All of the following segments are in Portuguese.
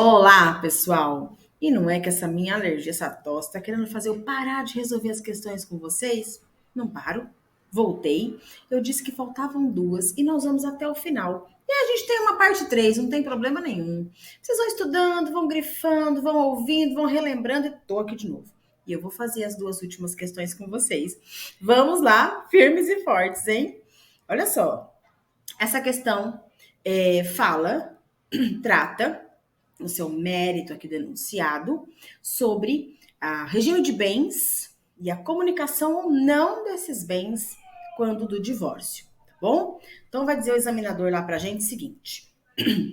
Olá, pessoal! E não é que essa minha alergia, essa tosse, tá querendo fazer eu parar de resolver as questões com vocês? Não paro. Voltei. Eu disse que faltavam duas e nós vamos até o final. E a gente tem uma parte 3, não tem problema nenhum. Vocês vão estudando, vão grifando, vão ouvindo, vão relembrando e tô aqui de novo. E eu vou fazer as duas últimas questões com vocês. Vamos lá, firmes e fortes, hein? Olha só. Essa questão trata no seu mérito aqui denunciado, sobre a regime de bens e a comunicação ou não desses bens quando do divórcio, tá bom? Então vai dizer o examinador lá pra gente o seguinte: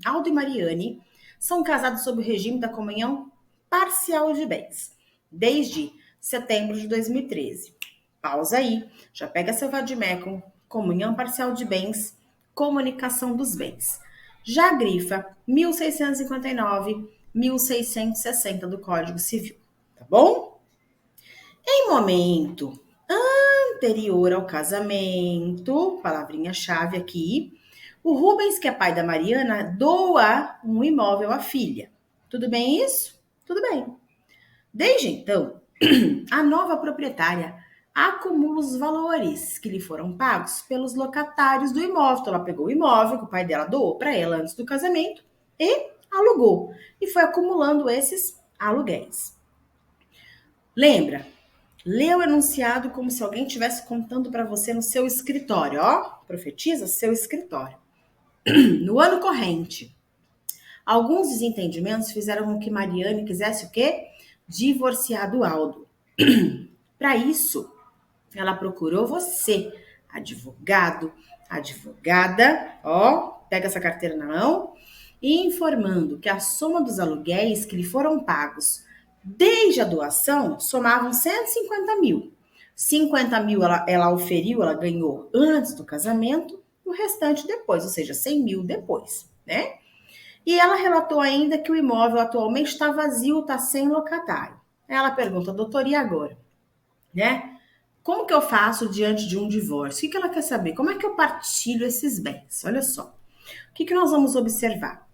Aldo e Mariane são casados sob o regime da comunhão parcial de bens, desde setembro de 2013. Pausa aí, já pega seu vadimécum, comunhão parcial de bens, comunicação dos bens. Já grifa 1659, 1660 do Código Civil, tá bom? Em momento anterior ao casamento, palavrinha-chave aqui, o Rubens, que é pai da Mariana, doa um imóvel à filha. Tudo bem isso? Tudo bem. Desde então, a nova proprietária acumula os valores que lhe foram pagos pelos locatários do imóvel. Então, ela pegou o imóvel que o pai dela doou para ela antes do casamento e alugou. E foi acumulando esses aluguéis. Lembra? Lê o enunciado como se alguém estivesse contando para você no seu escritório. Ó, profetiza seu escritório. No ano corrente, alguns desentendimentos fizeram com que Mariane quisesse o quê? Divorciar do Aldo. Para isso, ela procurou você, advogado, advogada, ó, pega essa carteira na mão, e informando que a soma dos aluguéis que lhe foram pagos desde a doação somavam 150 mil. 50 mil ela oferiu, ela ganhou antes do casamento, o restante depois, ou seja, 100 mil depois, né? E ela relatou ainda que o imóvel atualmente está vazio, está sem locatário. Ela pergunta, doutor, e agora? Né? Como que eu faço diante de um divórcio? O que ela quer saber? Como é que eu partilho esses bens? Olha só. O que nós vamos observar?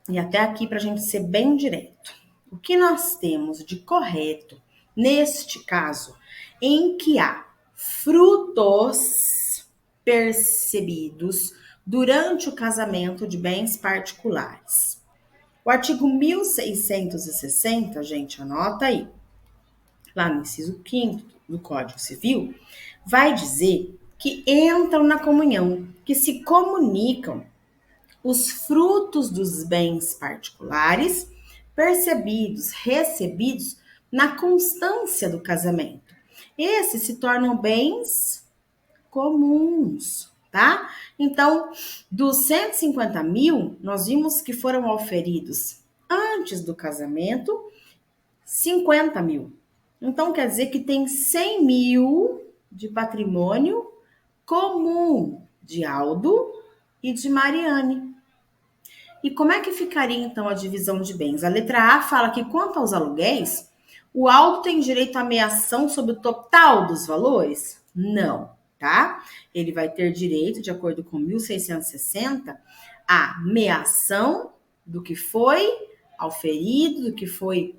E até aqui para a gente ser bem direto. O que nós temos de correto neste caso em que há frutos percebidos durante o casamento de bens particulares? O artigo 1660, gente, anota aí, lá no inciso 5º do Código Civil, vai dizer que entram na comunhão, que se comunicam os frutos dos bens particulares percebidos, recebidos na constância do casamento. Esses se tornam bens comuns, tá? Então, dos 150 mil, nós vimos que foram oferidos antes do casamento 50 mil. Então, quer dizer que tem 100 mil de patrimônio comum de Aldo e de Mariane. E como é que ficaria, então, a divisão de bens? A letra A fala que, quanto aos aluguéis, o Aldo tem direito à meação sobre o total dos valores? Não, tá? Ele vai ter direito, de acordo com 1660, à meação do que foi auferido, do que foi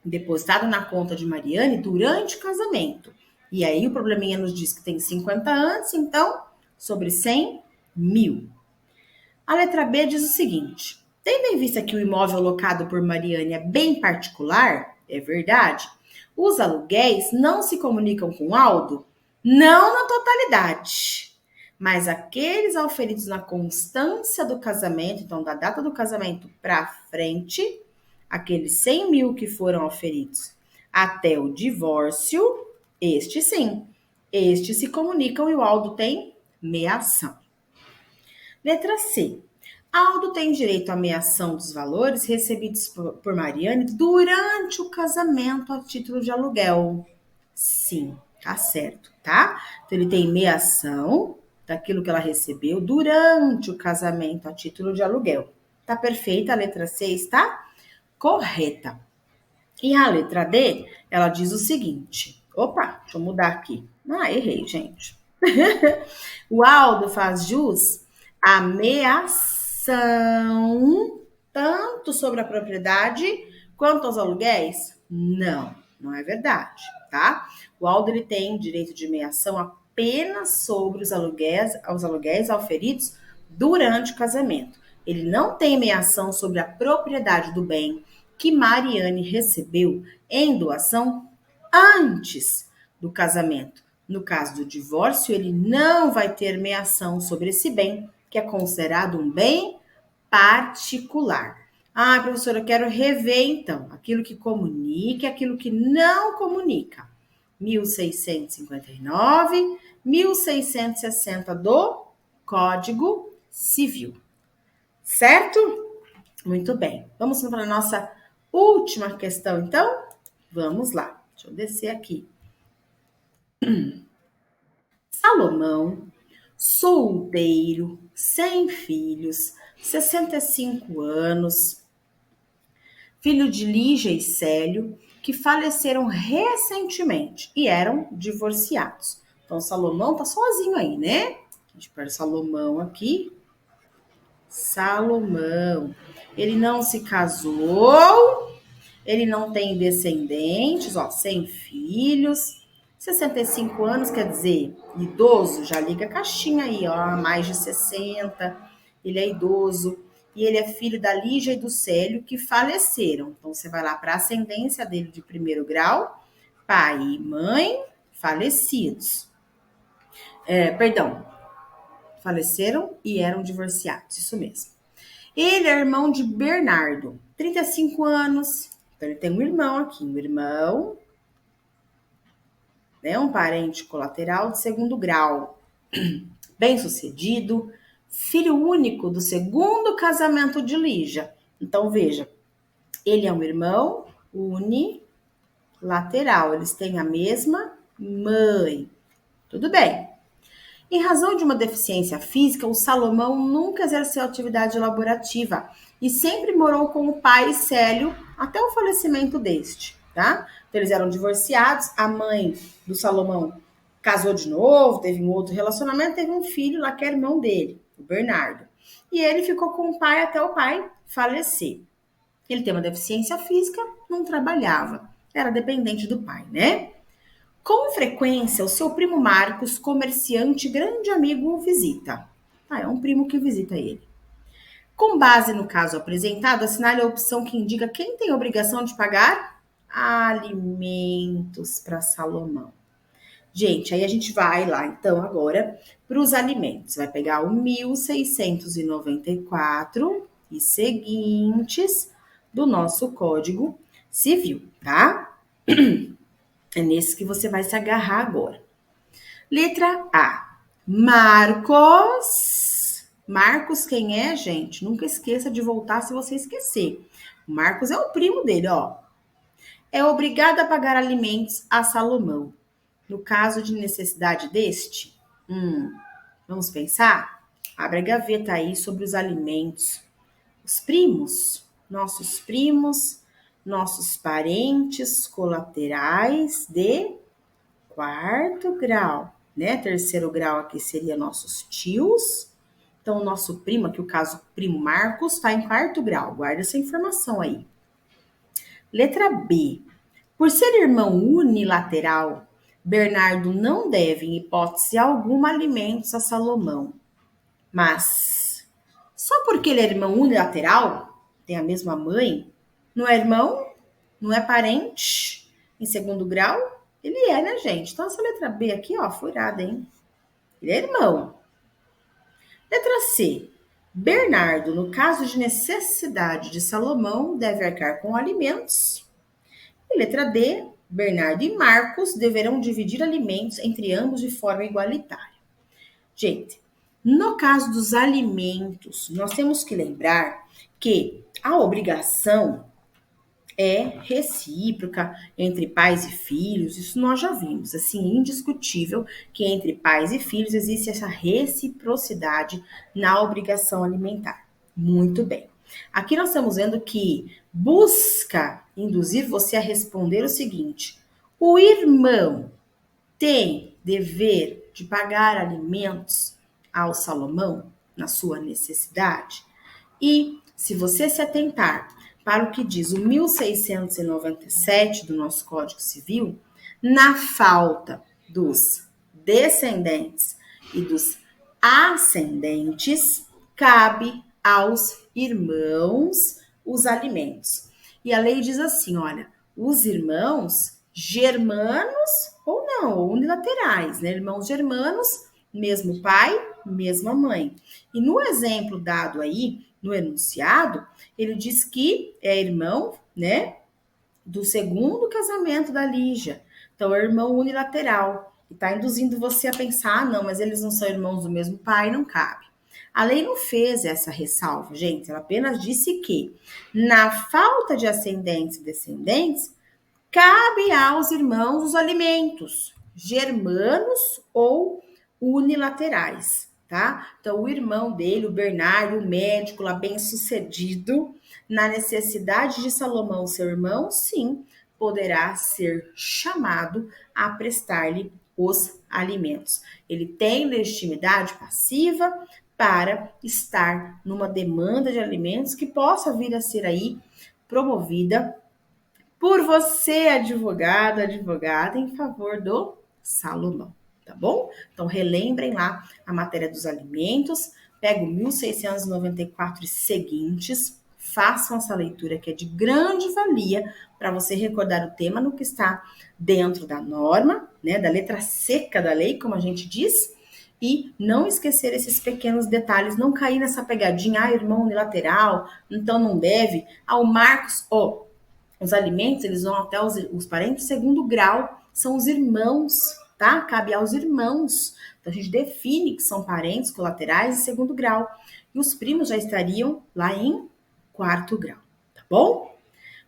depositado na conta de Mariane durante o casamento. E aí o probleminha nos diz que tem 50 anos, então, sobre 100 mil. A letra B diz o seguinte: tendo em vista que o imóvel locado por Mariane é bem particular, é verdade, os aluguéis não se comunicam com Aldo? Não na totalidade, mas aqueles auferidos na constância do casamento, então da data do casamento para frente, aqueles 100 mil que foram oferidos até o divórcio, este sim, estes se comunicam e o Aldo tem meação. Letra C. Aldo tem direito à meação dos valores recebidos por Mariane durante o casamento a título de aluguel. Sim, tá certo, tá? Então, ele tem meação daquilo que ela recebeu durante o casamento a título de aluguel. Tá perfeita, a letra C está correta. E a letra D, ela diz o seguinte. Opa, deixa eu mudar aqui. Ah, errei, gente. O Aldo faz jus à meação tanto sobre a propriedade quanto aos aluguéis? Não, não é verdade, tá? O Aldo ele tem direito de meação apenas sobre os aluguéis auferidos durante o casamento. Ele não tem meação sobre a propriedade do bem que Mariane recebeu em doação antes do casamento. No caso do divórcio, ele não vai ter meação sobre esse bem, que é considerado um bem particular. Ah, professora, eu quero rever então aquilo que comunica e aquilo que não comunica. 1659, 1660 do Código Civil. Certo? Muito bem. Vamos para a nossa última questão, então? Vamos lá. Deixa eu descer aqui. Salomão, solteiro, sem filhos, 65 anos, filho de Lígia e Célio, que faleceram recentemente e eram divorciados. Então, Salomão tá sozinho aí, né? A gente pega Salomão aqui. Salomão. Ele não se casou, ele não tem descendentes, ó, sem filhos. 65 anos, quer dizer, idoso, já liga a caixinha aí, ó, mais de 60, ele é idoso. E ele é filho da Lígia e do Célio, que faleceram. Então, você vai lá para a ascendência dele de primeiro grau, pai e mãe falecidos. Faleceram e eram divorciados, isso mesmo. Ele é irmão de Bernardo, 35 anos. Então, ele tem um irmão aqui, um irmão, né, um parente colateral de segundo grau, bem-sucedido, filho único do segundo casamento de Lígia. Então, veja, ele é um irmão unilateral, eles têm a mesma mãe. Tudo bem. Em razão de uma deficiência física, o Salomão nunca exerceu atividade laborativa e sempre morou com o pai Célio até o falecimento deste, tá? Então, eles eram divorciados, a mãe do Salomão casou de novo, teve um outro relacionamento, teve um filho lá que é irmão dele, o Bernardo. E ele ficou com o pai até o pai falecer. Ele tem uma deficiência física, não trabalhava, era dependente do pai, né? Com frequência, o seu primo Marcos, comerciante, grande amigo, o visita. É um primo que visita ele. Com base no caso apresentado, assinale a opção que indica quem tem obrigação de pagar alimentos para Salomão. Gente, aí a gente vai lá, então, agora para os alimentos. Vai pegar o 1694 e seguintes do nosso Código Civil, tá? É nesse que você vai se agarrar agora. Letra A. Marcos. Marcos quem é, gente? Nunca esqueça de voltar se você esquecer. O Marcos é o primo dele, ó. É obrigado a pagar alimentos a Salomão. No caso de necessidade deste, vamos pensar? Abre a gaveta aí sobre os alimentos. Os primos, nossos parentes colaterais de quarto grau, né? Terceiro grau aqui seria nossos tios. Então, o nosso primo, aqui o caso primo Marcos, está em quarto grau. Guarda essa informação aí. Letra B. Por ser irmão unilateral, Bernardo não deve, em hipótese alguma, alimentos a Salomão. Mas, só porque ele é irmão unilateral, tem a mesma mãe, não é irmão, não é parente em segundo grau, ele é, né, gente? Então, essa letra B aqui, ó, furada, hein? Ele é irmão. Letra C. Bernardo, no caso de necessidade de Salomão, deve arcar com alimentos. E letra D. Bernardo e Marcos deverão dividir alimentos entre ambos de forma igualitária. Gente, no caso dos alimentos, nós temos que lembrar que a obrigação é recíproca entre pais e filhos, isso nós já vimos, assim, indiscutível que entre pais e filhos existe essa reciprocidade na obrigação alimentar. Muito bem. Aqui nós estamos vendo que busca induzir você a responder o seguinte: o irmão tem dever de pagar alimentos ao Salomão na sua necessidade? E se você se atentar para o que diz o 1697 do nosso Código Civil, na falta dos descendentes e dos ascendentes, cabe aos irmãos os alimentos. E a lei diz assim, olha, os irmãos germanos ou não, ou unilaterais, né? Irmãos germanos, mesmo pai, mesma mãe. E no exemplo dado aí, no enunciado, ele diz que é irmão, né, do segundo casamento da Lígia. Então, é irmão unilateral. E está induzindo você a pensar, ah, não, mas eles não são irmãos do mesmo pai, não cabe. A lei não fez essa ressalva, gente. Ela apenas disse que, na falta de ascendentes e descendentes, cabe aos irmãos os alimentos, germanos ou unilaterais, tá? Então, o irmão dele, o Bernardo, o médico lá bem-sucedido, na necessidade de Salomão, seu irmão, sim, poderá ser chamado a prestar-lhe os alimentos. Ele tem legitimidade passiva para estar numa demanda de alimentos que possa vir a ser aí promovida por você, advogada em favor do Salomão, tá bom? Então, relembrem lá a matéria dos alimentos, pega o 1694 e seguintes, façam essa leitura que é de grande valia para você recordar o tema no que está dentro da norma, né, da letra seca da lei, como a gente diz, e não esquecer esses pequenos detalhes, não cair nessa pegadinha, ah, irmão unilateral, então não deve, o Marcos, os alimentos, eles vão até os parentes de segundo grau, são os irmãos, tá? Cabe aos irmãos. Então, a gente define que são parentes colaterais de segundo grau. E os primos já estariam lá em quarto grau, tá bom?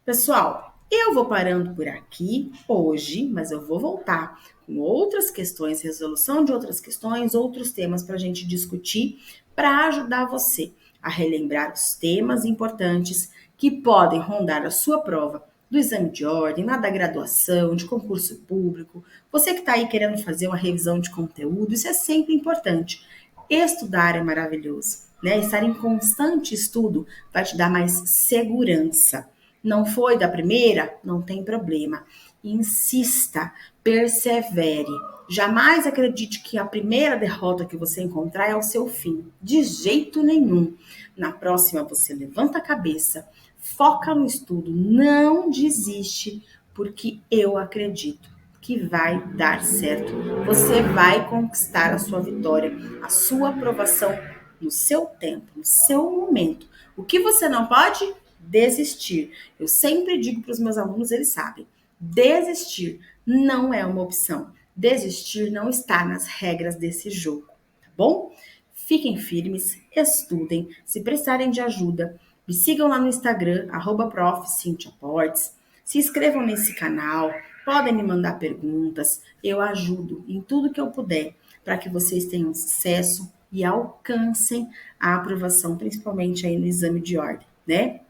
Pessoal, eu vou parando por aqui hoje, mas eu vou voltar com outras questões, resolução de outras questões, outros temas para a gente discutir, para ajudar você a relembrar os temas importantes que podem rondar a sua prova do exame de ordem, na da graduação, de concurso público. Você que está aí querendo fazer uma revisão de conteúdo, isso é sempre importante. Estudar é maravilhoso, né? Estar em constante estudo vai te dar mais segurança. Não foi da primeira? Não tem problema. Insista, persevere. Jamais acredite que a primeira derrota que você encontrar é o seu fim. De jeito nenhum. Na próxima, você levanta a cabeça, foca no estudo, não desiste, porque eu acredito que vai dar certo. Você vai conquistar a sua vitória, a sua aprovação no seu tempo, no seu momento. O que você não pode? Desistir. Eu sempre digo para os meus alunos, eles sabem, desistir não é uma opção. Desistir não está nas regras desse jogo, tá bom? Fiquem firmes, estudem, se precisarem de ajuda, me sigam lá no Instagram, @prof.CinthiaPortes, se inscrevam nesse canal, podem me mandar perguntas, eu ajudo em tudo que eu puder para que vocês tenham sucesso e alcancem a aprovação, principalmente aí no exame de ordem, né?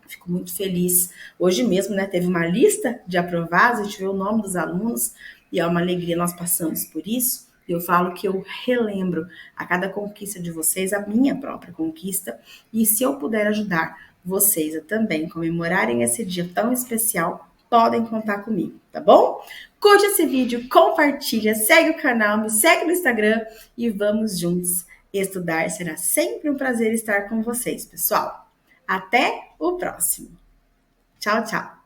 Fico muito feliz. Hoje mesmo, né, teve uma lista de aprovados, a gente vê o nome dos alunos e é uma alegria, nós passamos por isso. Eu falo que eu relembro a cada conquista de vocês, a minha própria conquista, e se eu puder ajudar vocês a também comemorarem esse dia tão especial, podem contar comigo, tá bom? Curte esse vídeo, compartilha, segue o canal, me segue no Instagram e vamos juntos estudar. Será sempre um prazer estar com vocês, pessoal. Até o próximo. Tchau, tchau.